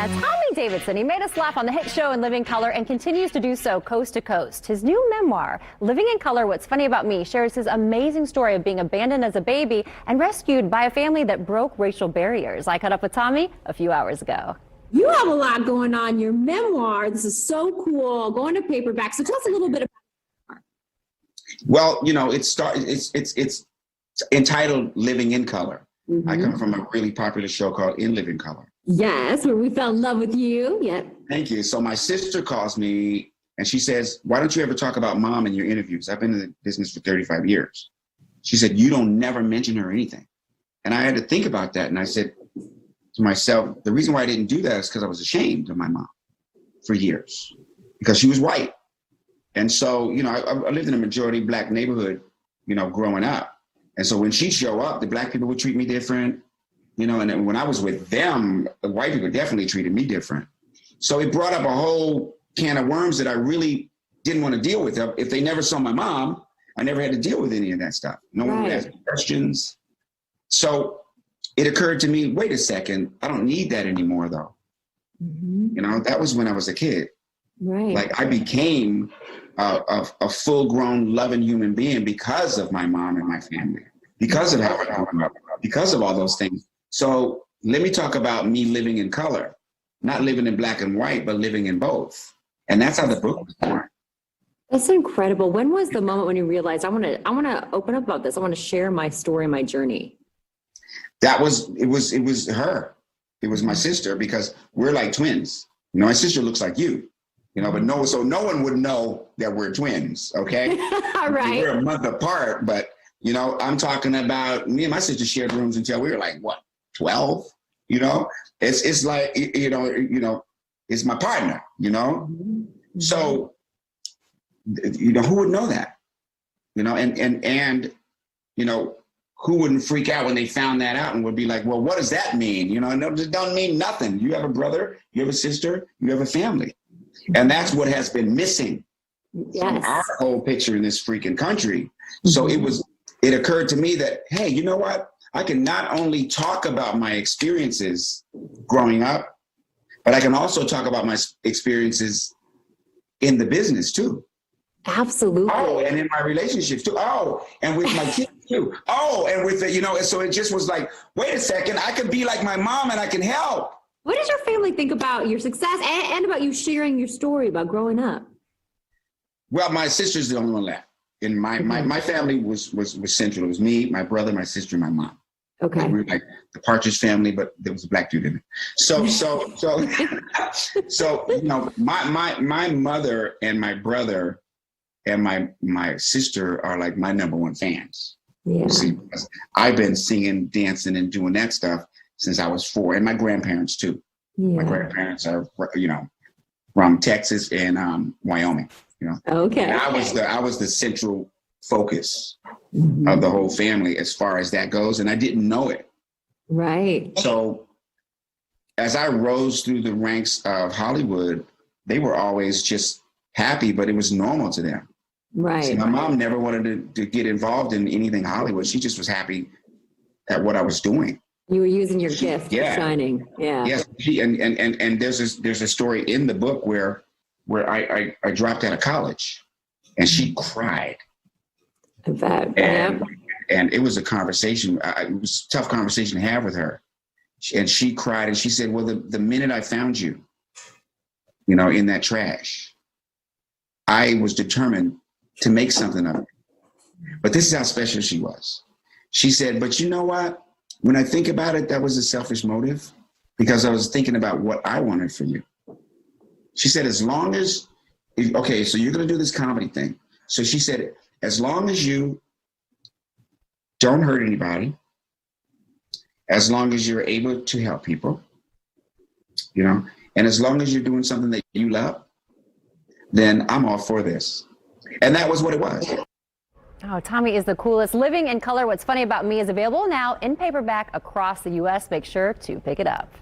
Now, Tommy Davidson, he made us laugh on the hit show In Living Color and continues to do so coast to coast. His new memoir, Living in Color, What's Funny About Me, shares his amazing story of being abandoned as a baby and rescued by a family that broke racial barriers. I caught up with Tommy a few hours ago. You have a lot going on. Your memoir, this is so cool, going to paperback. So tell us a little bit about it. Well, you know, it's entitled Living in Color. Mm-hmm. I come from a really popular show called In Living Color. Yes, where we fell in love with you. Yep. Thank you. So my sister calls me and she says, why don't you ever talk about mom in your interviews? I've been in the business for 35 years. She said, you don't never mention her or anything. And I had to think about that. And I said to myself, the reason why I didn't do that is because I was ashamed of my mom for years because she was white. And so, you know, I lived in a majority Black neighborhood, you know, growing up. And so when she'd show up, the Black people would treat me different, you know, and then when I was with them, the white people definitely treated me different. So it brought up a whole can of worms that I really didn't want to deal with. If they never saw my mom, I never had to deal with any of that stuff. No one would ask me questions. So it occurred to me, wait a second, I don't need that anymore though. Mm-hmm. You know, that was when I was a kid. Right. Like I became a full-grown, loving human being because of my mom and my family, because of how I grew up, because of all those things. So let me talk about me living in color, not living in black and white, but living in both. And that's how the book was born. That's incredible. When was the moment when you realized I want to open up about this? I want to share my story, my journey. It was her. It was my sister, because we're like twins. You know, my sister looks like you. You know, but no one would know that we're twins, okay? Right. We're a month apart, but, you know, I'm talking about me and my sister shared rooms until we were like, what, 12? You know, it's like, you know, it's my partner, you know? Mm-hmm. So, you know, who would know that? You know, and you know, who wouldn't freak out when they found that out and would be like, well, what does that mean? You know, it don't mean nothing. You have a brother, you have a sister, you have a family. And that's what has been missing from our whole picture in this freaking country. So it occurred to me that, hey, you know what? I can not only talk about my experiences growing up, but I can also talk about my experiences in the business too. Absolutely. Oh, and in my relationships too. Oh, and with my kids too. Oh, and with the, you know, and so it just was like, wait a second, I could be like my mom and I can help. What does your family think about your success and about you sharing your story about growing up? Well, my sister's the only one left. And my family was central. It was me, my brother, my sister, and my mom. Okay. We were like the Partridge family, but there was a Black dude in it. So you know, my mother and my brother and my sister are like my number one fans. Yeah. See, I've been singing, dancing, and doing that stuff since I was 4, and my grandparents too. Yeah. My grandparents are, you know, from Texas and Wyoming. You know, okay. And I was the central focus of the whole family as far as that goes, and I didn't know it. Right. So as I rose through the ranks of Hollywood, they were always just happy, but it was normal to them. Right. See, my mom never wanted to get involved in anything Hollywood. She just was happy at what I was doing. You were using your gift, shining. Yeah. Yes. And there's a story in the book where I dropped out of college, and she cried. I bet. And it was a conversation. It was a tough conversation to have with her. And she cried, and she said, well, the minute I found you, you know, in that trash, I was determined to make something of it. But this is how special she was. She said, but you know what? When I think about it, that was a selfish motive, because I was thinking about what I wanted for you. She said, as long as, okay, so you're going to do this comedy thing. So she said, as long as you don't hurt anybody, as long as you're able to help people, you know, and as long as you're doing something that you love, then I'm all for this. And that was what it was. Oh, Tommy is the coolest. Living in Color, What's Funny About Me is available now in paperback across the U.S. Make sure to pick it up.